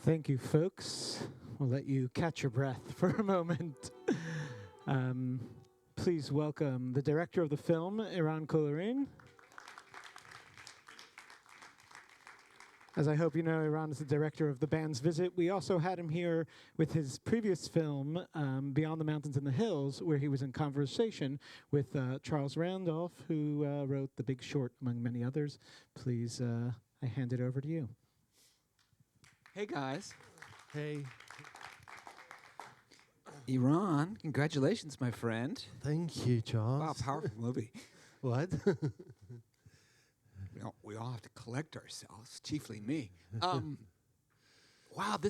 Thank you, folks. We'll let you catch your breath for a moment. Please welcome the director of the film, Eran Kolirin. As I hope you know, Eran is the director of The Band's Visit. We also had him here with his previous film, Beyond the Mountains and the Hills, where he was in conversation with Charles Randolph, who wrote The Big Short, among many others. Please, I hand it over to you. Hey, guys. Hey. Eran, congratulations, my friend. Thank you, Charles. Wow, powerful movie. What? We all have to collect ourselves, chiefly me. Wow,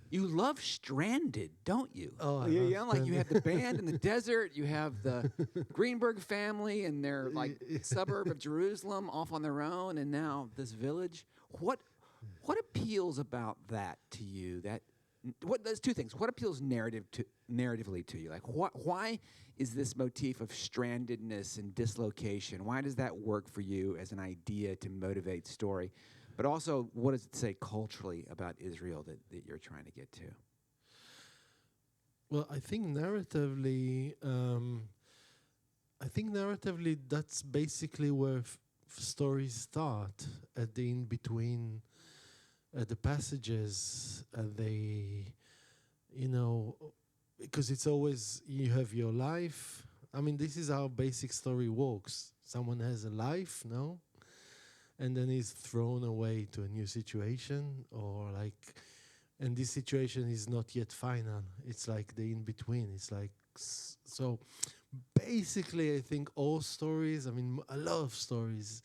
you love Stranded, don't you? Oh, you know, like you have the band in the desert, you have the Greenberg family and their like suburb of Jerusalem off on their own, and now this village. What appeals about that to you? There's two things. What appeals narratively to you? Like, why is this motif of strandedness and dislocation? Why does that work for you as an idea to motivate story? But also, what does it say culturally about Israel that you're trying to get to? Well, I think narratively, that's basically where stories start, at the in-between. The passages, because it's always, you have your life. I mean, this is how basic story works. Someone has a life, no? And then he's thrown away to a new situation, and this situation is not yet final. It's like the in-between. It's like, so basically, I think all stories, a lot of stories,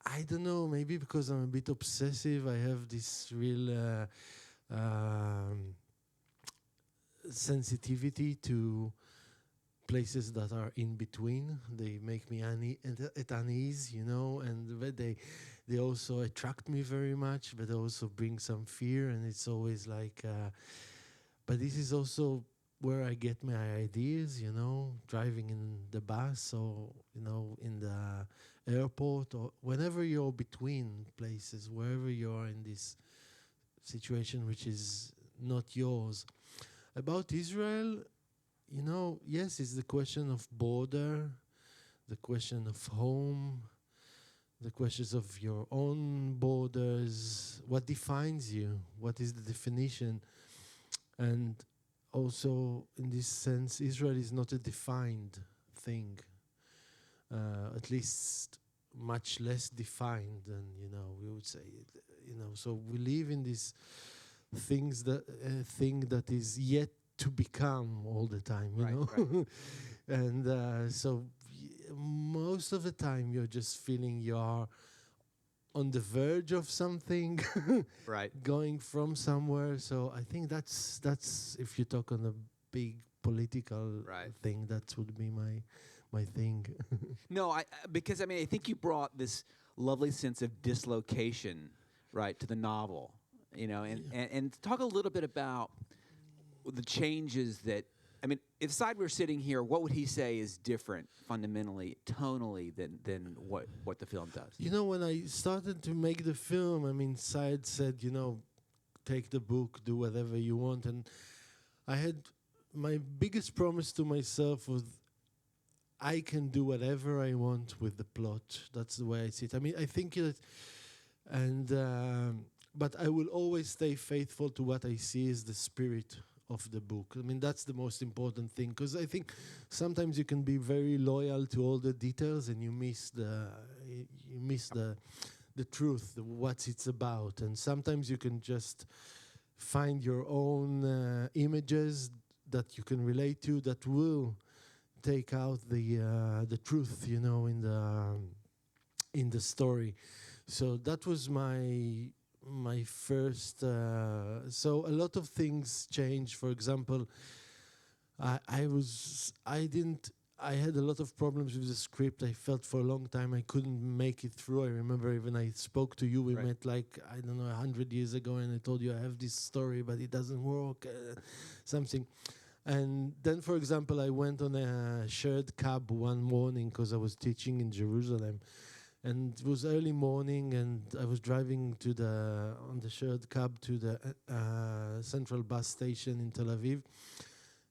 I don't know, maybe because I'm a bit obsessive, I have this real sensitivity to places that are in between. They make me at unease, and they also attract me very much, but they also bring some fear, and it's always like, but this is also where I get my ideas, driving in the bus or, in the airport, or whenever you're between places, wherever you are in this situation which is not yours. About Israel, yes, it's the question of border, the question of home, the questions of your own borders, what defines you, what is the definition. And also, in this sense, Israel is not a defined thing. At least much less defined than, we would say, so we live in this thing that is yet to become all the time, you know? Right. And so most of the time you're just feeling you're on the verge of something, right, going from somewhere. So I think that's if you talk on a big political thing, that would be my thing. No, because I think you brought this lovely sense of dislocation, right, to the novel, and talk a little bit about the changes that, if Said were sitting here, what would he say is different fundamentally, tonally, than what the film does? When I started to make the film, Said said, take the book, do whatever you want, and I had my biggest promise to myself was, I can do whatever I want with the plot. That's the way I see it. I think that, but I will always stay faithful to what I see is the spirit of the book. That's the most important thing, because I think sometimes you can be very loyal to all the details and you miss the truth, what it's about. And sometimes you can just find your own images that you can relate to that will take out the truth, in the story. So that was my first. So a lot of things changed. For example, I had a lot of problems with the script. I felt for a long time I couldn't make it through. I remember even I spoke to you. We met 100 years ago, and I told you I have this story, but it doesn't work. Something. And then, for example, I went on a shared cab one morning because I was teaching in Jerusalem. And it was early morning, and I was driving on the shared cab to the central bus station in Tel Aviv.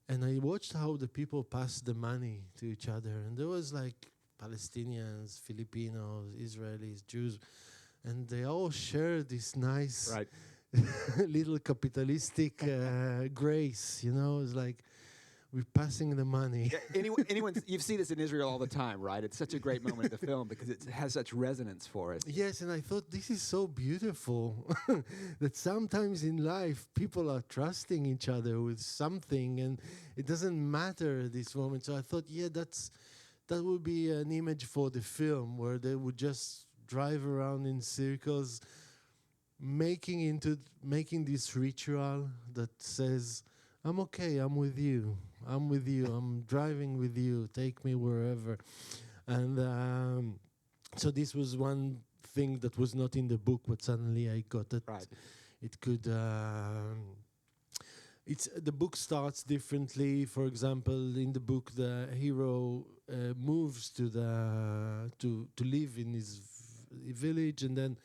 And I watched how the people passed the money to each other. And there was like Palestinians, Filipinos, Israelis, Jews. And they all shared this nice little capitalistic grace, you know. It's like, we're passing the money. Yeah, anyone, you've seen this in Israel all the time, right? It's such a great moment in the film because it has such resonance for us. Yes, and I thought this is so beautiful that sometimes in life people are trusting each other with something, and it doesn't matter this moment. So I thought, yeah, that would be an image for the film where they would just drive around in circles, making this ritual that says, I'm okay, I'm with you, I'm driving with you, take me wherever. And so this was one thing that was not in the book, but suddenly I got it. Right. It could, the book starts differently. For example, in the book, the hero moves to live in his village, and then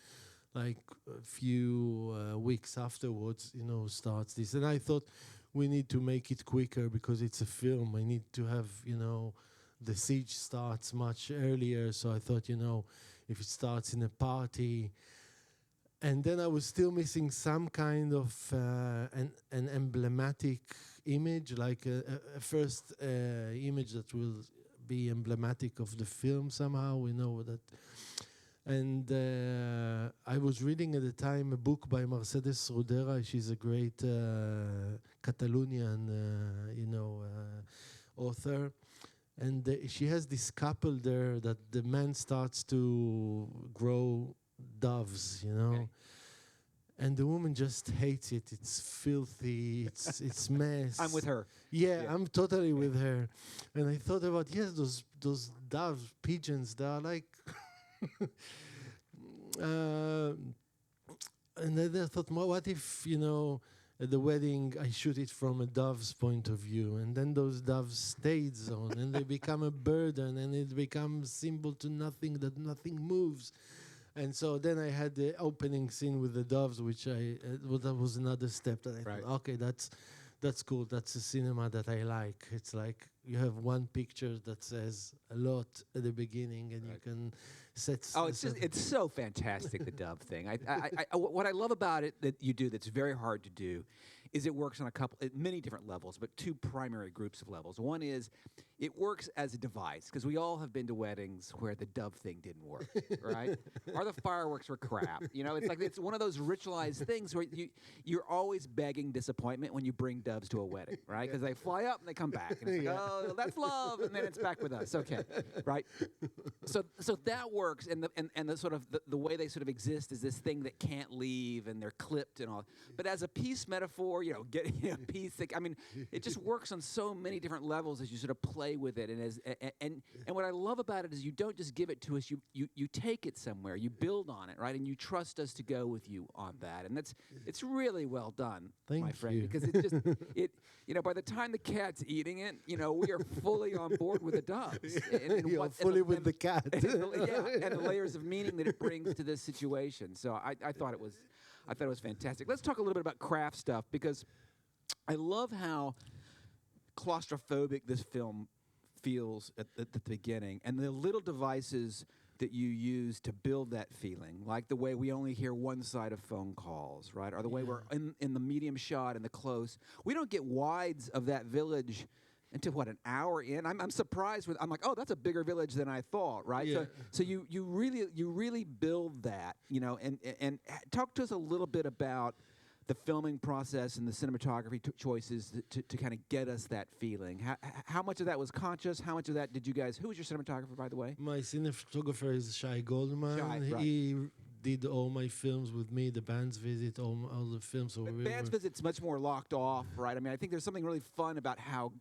like a few weeks afterwards, you know, starts this. And I thought, we need to make it quicker because it's a film. I need to have, you know, the siege starts much earlier. So I thought, you know, if it starts in a party. And then I was still missing some kind of an emblematic image, like a first image that will be emblematic of the film somehow. We know that. And I was reading at the time a book by Mercedes Rodera. She's a great Catalonian, author. And she has this couple there that the man starts to grow doves, you know. Okay. And the woman just hates it. It's filthy. It's mess. I'm with her. Yeah, I'm totally with her. And I thought about, yes, those doves, pigeons, they are like... and then I thought, well, what if, you know, at the wedding I shoot it from a dove's point of view, and then those doves stayed on, and they become a burden, and it becomes symbol to nothing, that nothing moves. And so then I had the opening scene with the doves, which that was another step that I thought, okay, that's cool. That's a cinema that I like. It's like you have one picture that says a lot at the beginning, and you can set. Oh, it's so fantastic, the dove thing. What I love about it that you do that's very hard to do is it works on many different levels, but two primary groups of levels. One is it works as a device, because we all have been to weddings where the dove thing didn't work, right? Or the fireworks were crap. You know, it's one of those ritualized things where you're always begging disappointment when you bring doves to a wedding, right? Because they fly up and they come back, and it's like, oh, that's love, and then it's back with us. Okay, right? So that works, and the sort of the way they sort of exist is this thing that can't leave, and they're clipped and all. But as a peace metaphor, you know, getting peace. I mean, it just works on so many different levels as you sort of play with it, and what I love about it is you don't just give it to us. You take it somewhere. You build on it, right? And you trust us to go with you on that, and it's really well done, my friend. Thank you. Because it just you know, by the time the cat's eating it, you know, we are fully on board with the doves. You're fully with the cat. And the layers of meaning that it brings to this situation. So I thought it was fantastic. Let's talk a little bit about craft stuff, because I love how claustrophobic this film feels at the beginning, and the little devices that you use to build that feeling, like the way we only hear one side of phone calls, right? Or the way we're in the medium shot and the close. We don't get wides of that village until an hour in. I'm surprised I'm like, oh, that's a bigger village than I thought, right? Yeah. So you really build that, you know, and talk to us a little bit about the filming process and the cinematography choices to kind of get us that feeling. How much of that was conscious? How much of that did you guys? Who was your cinematographer, by the way? My cinematographer is Shai Goldman. Shai, right. He did all my films with me. The band's visit, all the films. So band's visit's much more locked off, right? I mean, I think there's something really fun about how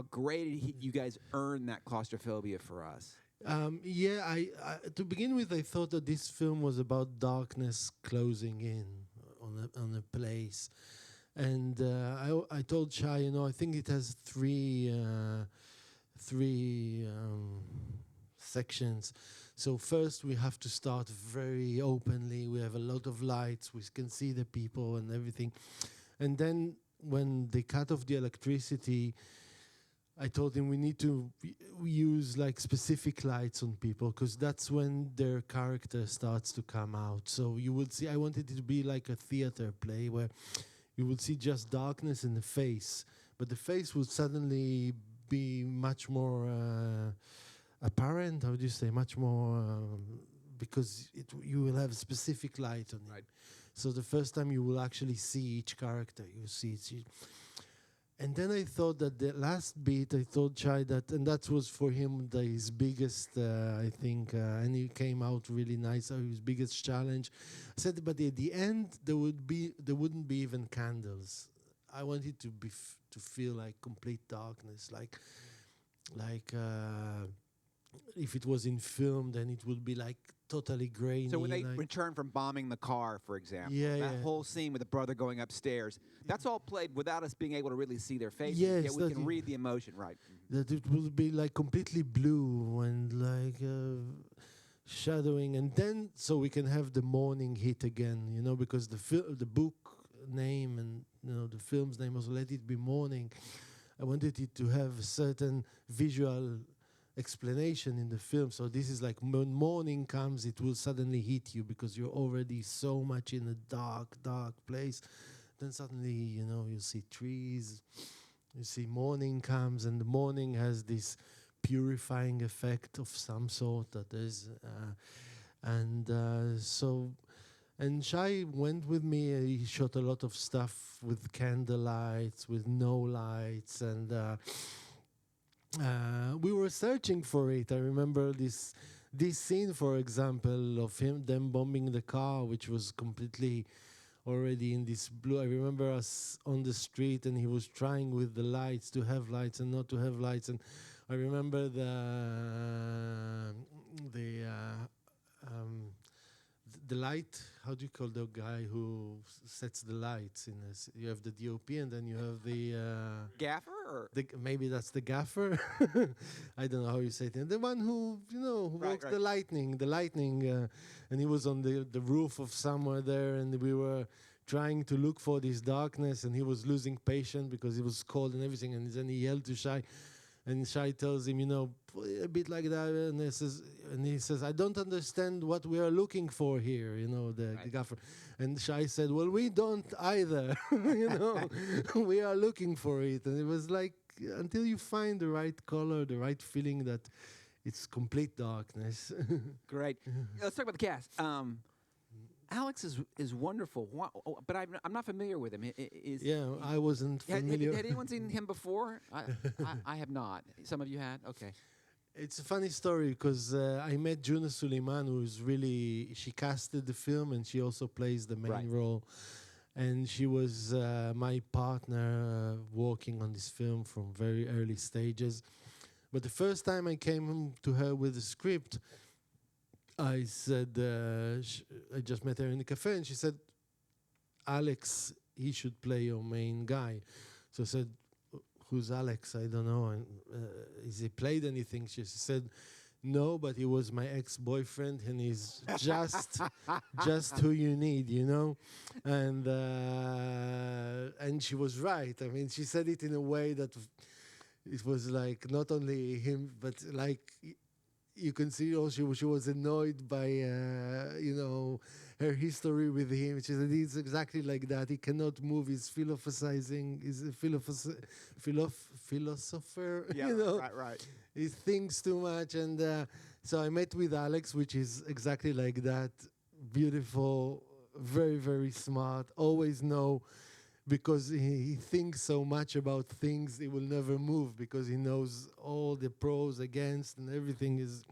great you guys earn that claustrophobia for us. I to begin with, I thought that this film was about darkness closing in on a place, and I told Shai, you know, I think it has three sections. So first we have to start very openly. We have a lot of lights. We can see the people and everything. And then when they cut off the electricity, I told him we need to use like specific lights on people, because that's when their character starts to come out. So you would see, I wanted it to be like a theater play where you would see just darkness in the face, but the face would suddenly be much more apparent. How would you say? Much more, because you will have a specific light on it. So the first time you will actually see each character, you see it. And then I thought that the last beat, I told Shai that, and that was for him his biggest, I think, and he came out really nice. His biggest challenge. I said, but at the end there wouldn't be even candles. I wanted to be to feel like complete darkness, like if it was in film, then it would be like totally grainy. So when they like return from bombing the car, for example, Yeah, that yeah. whole scene with the brother going upstairs, that's all played without us being able to really see their faces. Yes, Yet we that can you- read the emotion, right? that it will be like completely blue and like shadowing, and then so we can have the morning hit again, you know, because the book name and the film's name was Let It Be Morning. I wanted it to have a certain visual explanation in the film. So this is like when morning comes, it will suddenly hit you because you're already so much in a dark place. Then suddenly, you see trees, you see morning comes, and the morning has this purifying effect of some sort that is, and Shai went with me. He shot a lot of stuff with candle lights, with no lights, and we were searching for it. I remember this scene, for example, of them bombing the car, which was completely already in this blue. I remember us on the street, and he was trying with the lights to have lights and not to have lights. And I remember the light. How do you call the guy who sets the lights in this? You have the DOP, and then you have the Gaffer? Or? maybe that's the gaffer. I don't know how you say it. And the one who works the lightning, and he was on the roof of somewhere there, and we were trying to look for this darkness, and he was losing patience because it was cold and everything, and then he yelled to Shai, and Shai tells him, a bit like that, and he says, I don't understand what we are looking for here, the gaffer. And Shai said, well, we don't either, we are looking for it. And it was like, until you find the right color, the right feeling that it's complete darkness. Great. Let's talk about the cast. Alex is wonderful, but I'm not familiar with him. I wasn't familiar. Had anyone seen him before? I have not. Some of you had? Okay. It's a funny story because I met Juna Suleiman, she casted the film, and she also plays the main role. And she was my partner working on this film from very early stages. But the first time I came to her with the script, I said, I just met her in the cafe, and she said, Alex, he should play your main guy. So I said, who's Alex? I don't know. And has he played anything? She said, no, but he was my ex-boyfriend, and he's just who you need, And she was right. I mean, she said it in a way that it was like not only him, but like you can see also she was annoyed by her history with him. She said he's exactly like that. He cannot move. He's philosophizing. He's a philosopher. Yeah, right. He thinks too much. And so I met with Alex, which is exactly like that. Beautiful, very, very smart. Always know, because he thinks so much about things, he will never move because he knows all the pros, against, and everything is.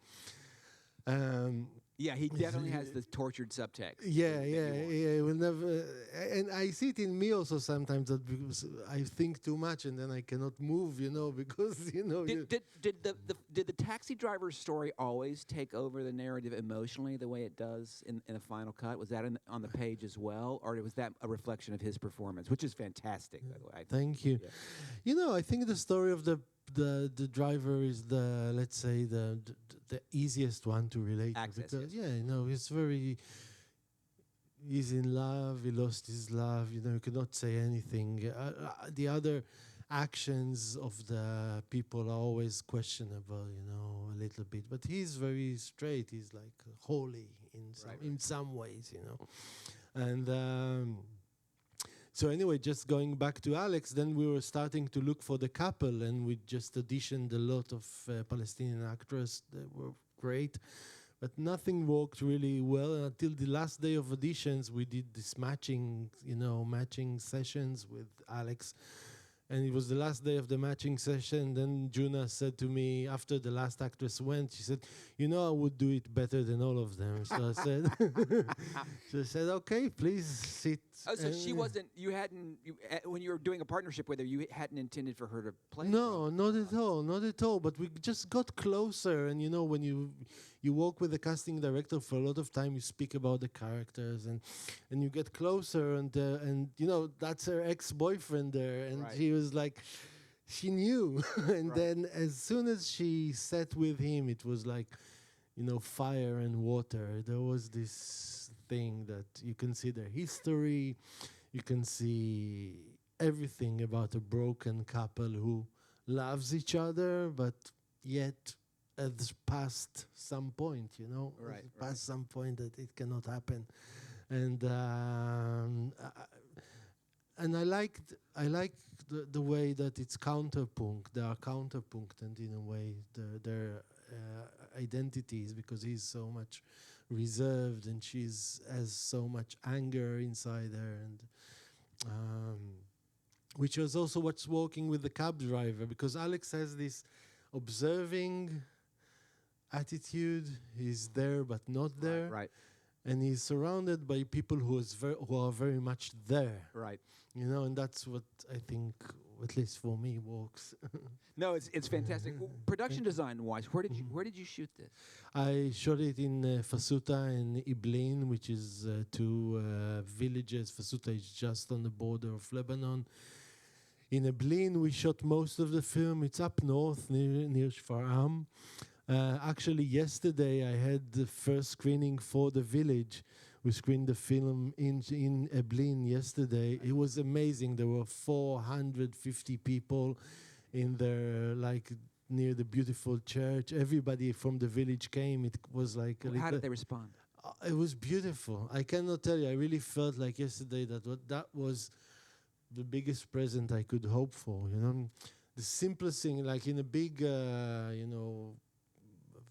Yeah, he definitely has the tortured subtext. Yeah, he will never. And I see it in me also sometimes, that because I think too much and then I cannot move, because Did the taxi driver's story always take over the narrative emotionally the way it does in the final cut? Was that on the page as well, or was that a reflection of his performance, which is fantastic, by the way? Thank you. Yeah. I think the story of the the driver is the, let's say, the easiest one to relate to, Access, because yes. he's in love, he lost his love, you cannot say anything. The other actions of the people are always questionable, a little bit, but he's very straight, he's like holy in some ways, and so anyway, just going back to Alex, then we were starting to look for the couple, and we just auditioned a lot of Palestinian actors that were great, but nothing worked really well until the last day of auditions. We did this matching sessions with Alex, and it was the last day of the matching session. Then Juna said to me, after the last actress went, she said, I would do it better than all of them. So I said, okay, please sit. Oh, so she wasn't, when you were doing a partnership with her, you hadn't intended for her to play? No, not at all, not at all. But we just got closer, and when you work with the casting director for a lot of time, you speak about the characters, and you get closer, and that's her ex-boyfriend there, and she was like, she knew, and then as soon as she sat with him, it was like, fire and water. There was this thing that you can see their history, you can see everything about a broken couple who loves each other, but yet has passed some point, past some point that it cannot happen, and I liked the way that it's counterpunct. They are counterpunct, and in a way their identities, because he's so much reserved and she's has so much anger inside her, and which was also what's working with the cab driver, because Alex has this observing attitude. He's there but not there, Right. and he's surrounded by people who are very much there. Right. And that's what I think, at least for me, works. No, it's fantastic. Well, production design-wise, where did you shoot this? I shot it in Fasuta and Iblin, which is two villages. Fasuta is just on the border of Lebanon. In Iblin, we shot most of the film. It's up north, near Shfar'am. Actually, yesterday I had the first screening for the village. We screened the film in Eblin yesterday. It was amazing. There were 450 people in there, like near the beautiful church. Everybody from the village came. It was like How did they respond? it was beautiful. I cannot tell you. I really felt like yesterday that was the biggest present I could hope for. The simplest thing, like in a big,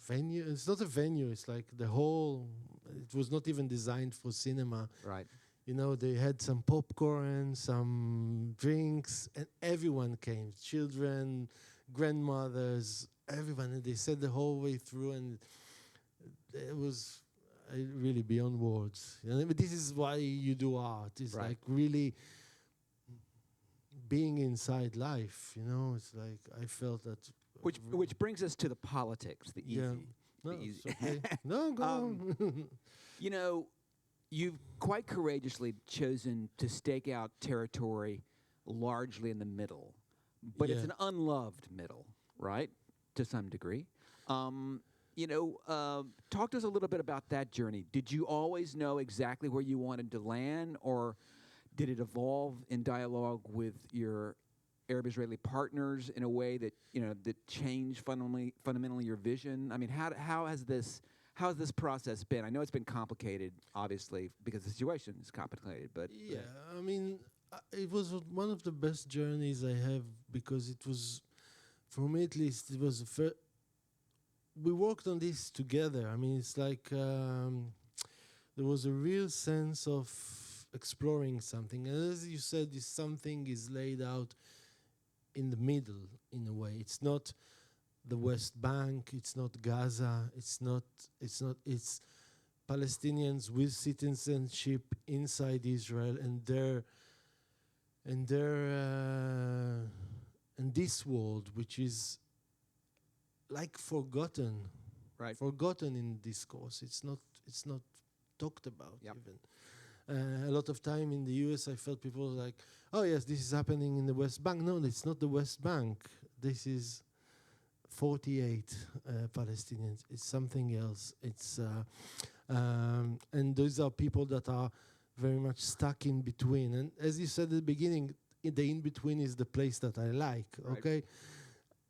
venue. It's not a venue. It's like the whole. It was not even designed for cinema. Right. They had some popcorn, some drinks, and everyone came. Children, grandmothers, everyone. And they said the whole way through, and it was really beyond words. But this is why you do art. It's like really being inside life. It's like I felt that. Which brings us to the politics, the easy. Yeah. No, easy. it's okay. No, go on. You've quite courageously chosen to stake out territory largely in the middle, but it's an unloved middle, right? To some degree. Talk to us a little bit about that journey. Did you always know exactly where you wanted to land, or did it evolve in dialogue with your Arab-Israeli partners in a way that that changed fundamentally your vision? I mean, how has this process been? I know it's been complicated, obviously, because the situation is complicated. But I mean, it was one of the best journeys I have, because it was, for me at least, it was we worked on this together. I mean, it's like there was a real sense of exploring something, and as you said, this something is laid out in the middle, in a way. It's not the West Bank, it's not Gaza, it's Palestinians with citizenship inside Israel, and this world, which is like forgotten in discourse. It's not talked about even. A lot of time in the US, I felt people like, oh yes, this is happening in the West Bank. No, it's not the West Bank. This is 48 Palestinians. It's something else. It's and those are people that are very much stuck in between. And as you said at the beginning, the in between is the place that I like. Right. Okay,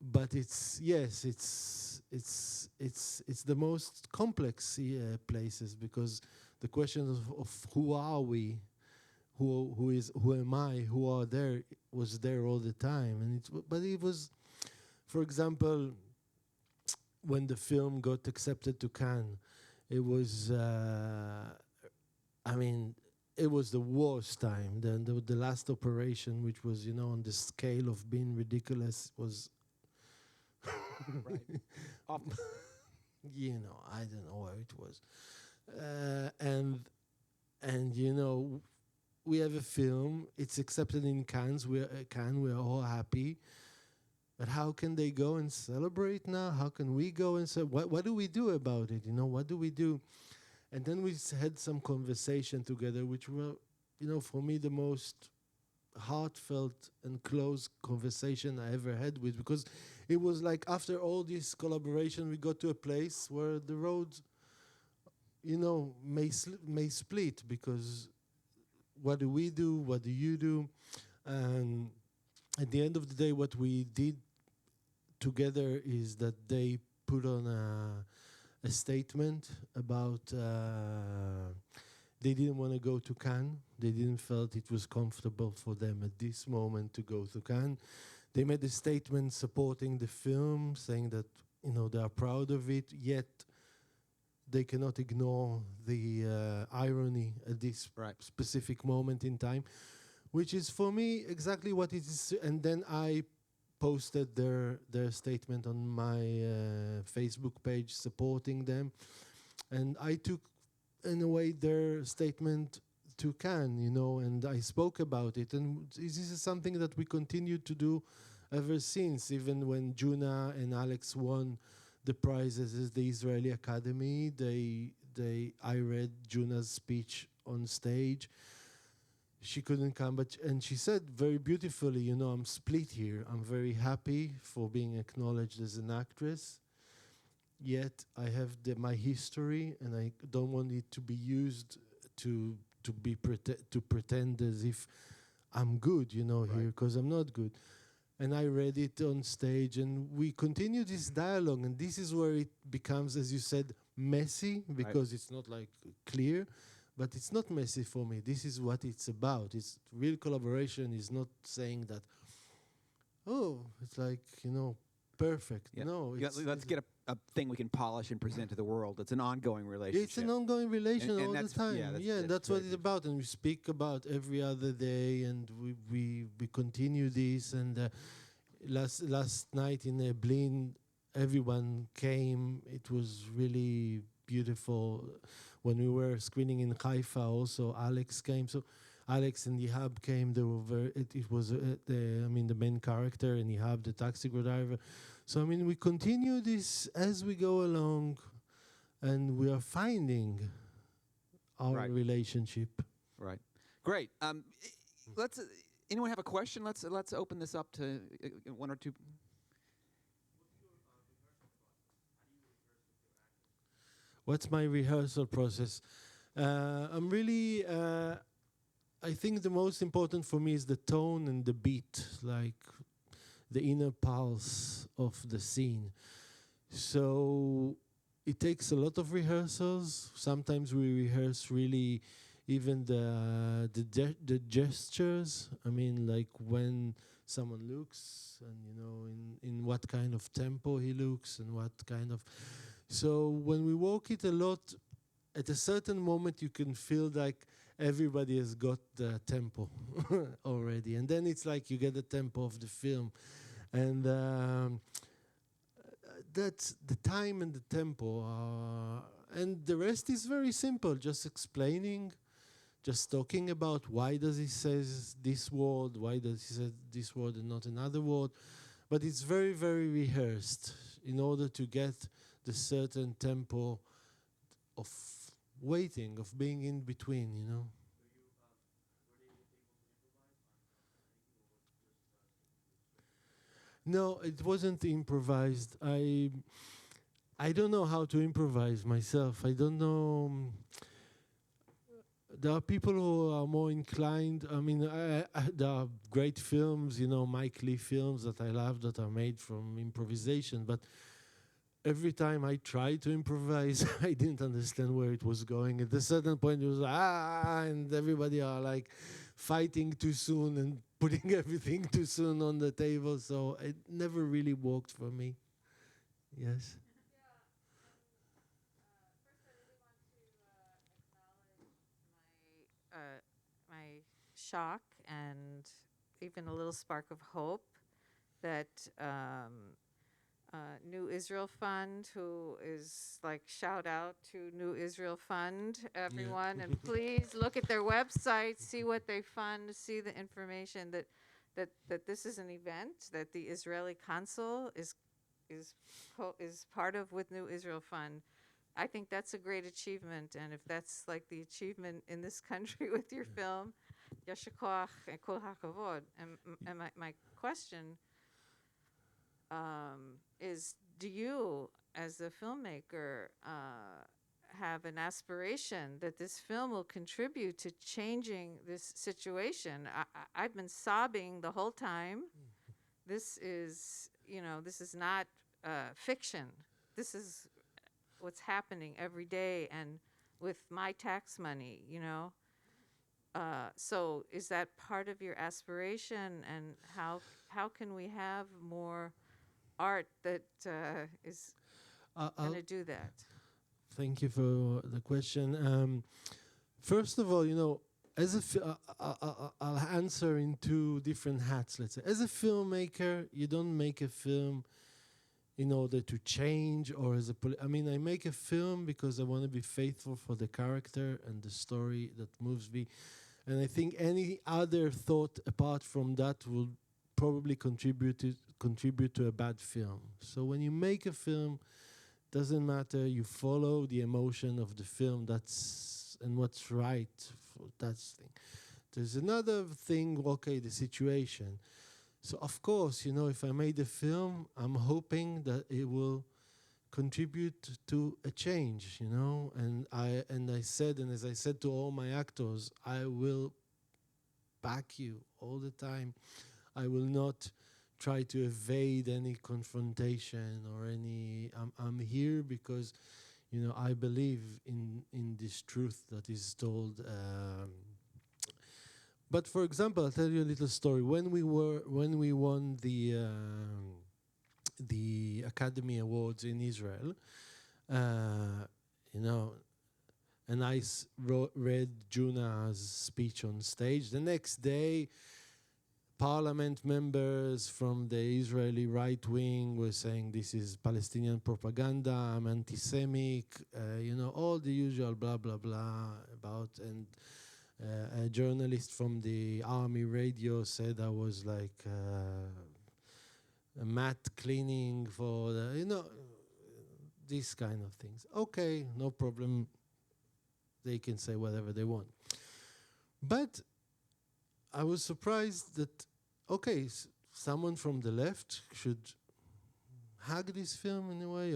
but it's yes, it's the most complex places, because the question of who are we, who am I, who are there, was there all the time. And but it was, for example, when the film got accepted to Cannes, it was I mean, it was the worst time. The last operation, which was, you know, on the scale of being ridiculous, was Right. you know, I don't know where it was. And you know, we have a film, it's accepted in Cannes, we're all happy. But how can they go and celebrate now? How can we go and say, what do we do about it? You know, what do we do? And then we had some conversation together, which were, you know, for me the most heartfelt and close conversation I ever had with, because it was like after all this collaboration, we got to a place where the roads, you know, may split, because what do we do? What do you do? And at the end of the day, what we did together is that they put on a statement about they didn't want to go to Cannes. They didn't felt it was comfortable for them at this moment to go to Cannes. They made a statement supporting the film, saying that, you know, they are proud of it, yet they cannot ignore the irony at this specific moment in time, which is for me exactly what it is. And then I posted their statement on my Facebook page supporting them, and I took, in a way, their statement to Cannes, you know, and I spoke about it. And this is something that we continue to do ever since, even when Juna and Alex won the prizes at the Israeli Academy. I read Juna's speech on stage. She couldn't come, and she said very beautifully, you know, I'm split here. I'm very happy for being acknowledged as an actress, yet I have my history, and I don't want it to be used to pretend as if I'm good, you know, here, because I'm not good. And I read it on stage, and we continue this dialogue, and this is where it becomes, as you said, messy, because it's not like clear. But it's not messy for me. This is what it's about. It's real collaboration is not saying that, oh, it's like, you know, perfect. Yeah. No. Let's get a thing we can polish and present to the world. It's an ongoing relationship. It's an ongoing relation and all the time. Yeah, that's what it's about. And we speak about every other day, and we continue this. And last night in Eblin, everyone came. It was really beautiful. When we were screening in Haifa, also Alex came. So Alex and Ihab came. They were it was the main character, and Ihab, the taxi driver. So I mean, we continue this as we go along, and we are finding our relationship. Right. Great. Let's. Anyone have a question? Let's open this up to one or two. What's my rehearsal process? I'm really, I think the most important for me is the tone and the beat, like the inner pulse of the scene. So it takes a lot of rehearsals. Sometimes we rehearse really even the gestures. I mean, like when someone looks, and you know, in what kind of tempo he looks, and what kind of. So when we walk it a lot, at a certain moment you can feel like everybody has got the tempo already. And then it's like you get the tempo of the film. And that's the time and the tempo. And the rest is very simple, just explaining, just talking about why does he say this word, why does he say this word and not another word. But it's very, very rehearsed in order to get the certain tempo of waiting, of being in between, you know. No, it wasn't improvised. I don't know how to improvise myself. I don't know. There are people who are more inclined. I mean, there are great films, Mike Lee films that I love that are made from improvisation. But every time I tried to improvise, I didn't understand where it was going. At a certain point, it was and everybody are like fighting too soon and putting everything too soon on the table. So it never really worked for me. Yes. My shock and even a little spark of hope that New Israel Fund, who is like shout out to New Israel Fund, everyone, and please look at their website, see what they fund, see the information that this is an event that the Israeli consul is part of with New Israel Fund. I think that's a great achievement, and if that's like the achievement in this country with your film, Yasher Koach and Kol HaKavod. And my question is, do you, as a filmmaker, have an aspiration that this film will contribute to changing this situation? I've been sobbing the whole time. This is, this is not fiction. This is what's happening every day and with my tax money, So is that part of your aspiration, and how can we have more art that is going to do that? Thank you for the question. First of all, as I'll answer in two different hats, let's say. As a filmmaker, you don't make a film in order to change, or as I make a film because I want to be faithful for the character and the story that moves me. And I think any other thought apart from that will probably contribute to a bad film. So when you make a film, doesn't matter, you follow the emotion of the film, and what's right for that thing. There's another thing, the situation. So of course, if I made a film, I'm hoping that it will contribute to a change, and I said, and as I said to all my actors, I will back you all the time. I will not try to evade any confrontation or I'm here because, I believe in this truth that is told. But for example, I'll tell you a little story. When we won the Academy Awards in Israel, and I read Juna's speech on stage. The next day, parliament members from the Israeli right wing were saying this is Palestinian propaganda, I'm anti-Semitic, all the usual blah, blah, blah about, and a journalist from the army radio said I was like a mat cleaning for these kind of things. Okay, no problem. They can say whatever they want. But I was surprised that, someone from the left should hug this film in a way,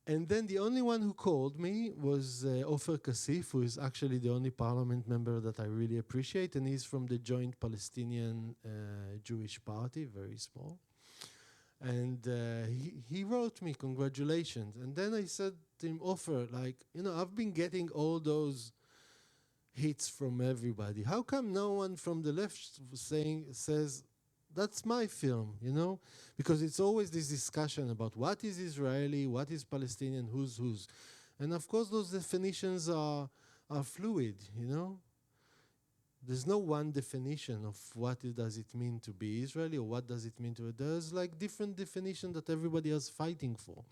and then the only one who called me was Ofer Kassif, who is actually the only parliament member that I really appreciate, and he's from the Joint Palestinian Jewish Party, very small. And he wrote me congratulations. And then I said to him, Ofer, I've been getting all those hits from everybody. How come no one from the left says, that's my film, Because it's always this discussion about what is Israeli, what is Palestinian, who's. And of course those definitions are fluid, There's no one definition of what does it mean to be Israeli or what does it mean to... There's different definitions that everybody is fighting for.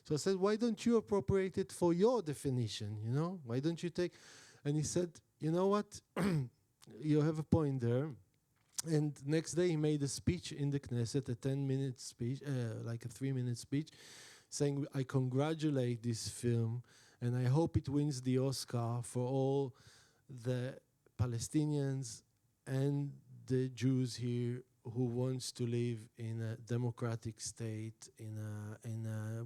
So I said, why don't you appropriate it for your definition, Why don't you take... And he said, you know what? You have a point there. And next day he made a speech in the Knesset, a 10-minute speech, like a 3-minute speech, saying, I congratulate this film and I hope it wins the Oscar for all the Palestinians and the Jews here who wants to live in a democratic state,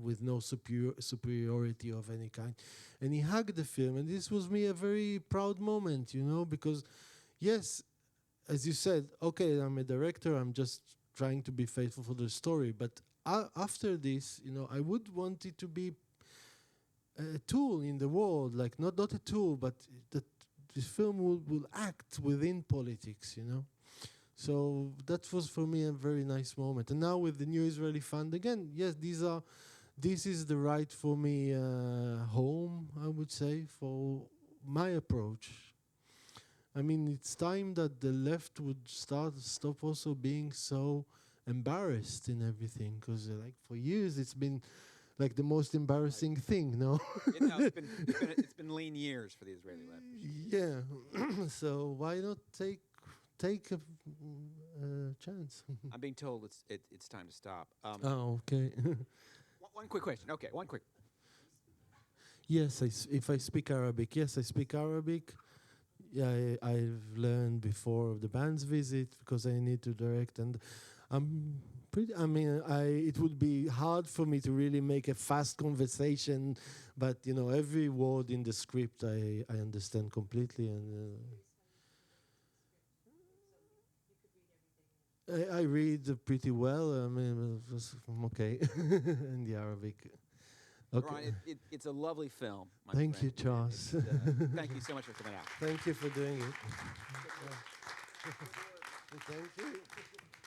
with no superiority of any kind. And he hugged the film, and this was me a very proud moment, because yes, as you said, okay, I'm a director, I'm just trying to be faithful for the story, but after this, I would want it to be a tool in the world, like not a tool, but that this film will act within politics, So that was for me a very nice moment. And now with the new Israeli fund, again, yes, this is the right for me home, I would say, for my approach. I mean, it's time that the left would stop also being so embarrassed in everything, because like for years it's been like the most embarrassing thing, no? It's been lean years for the Israeli left. Yeah. So why not take a chance? I'm being told it's time to stop. Oh, okay. One quick question. Okay, one quick. Yes, if I speak Arabic. Yes, I speak Arabic. Yeah, I've learned before the band's visit because I need to direct, and it would be hard for me to really make a fast conversation, but every word in the script I understand completely, and I read pretty well. I mean, I'm okay in the Arabic. Okay. Eran, it's a lovely film. My Thank friend. you, Charles. Thank you so much for coming out. Thank you for doing it. Thank you.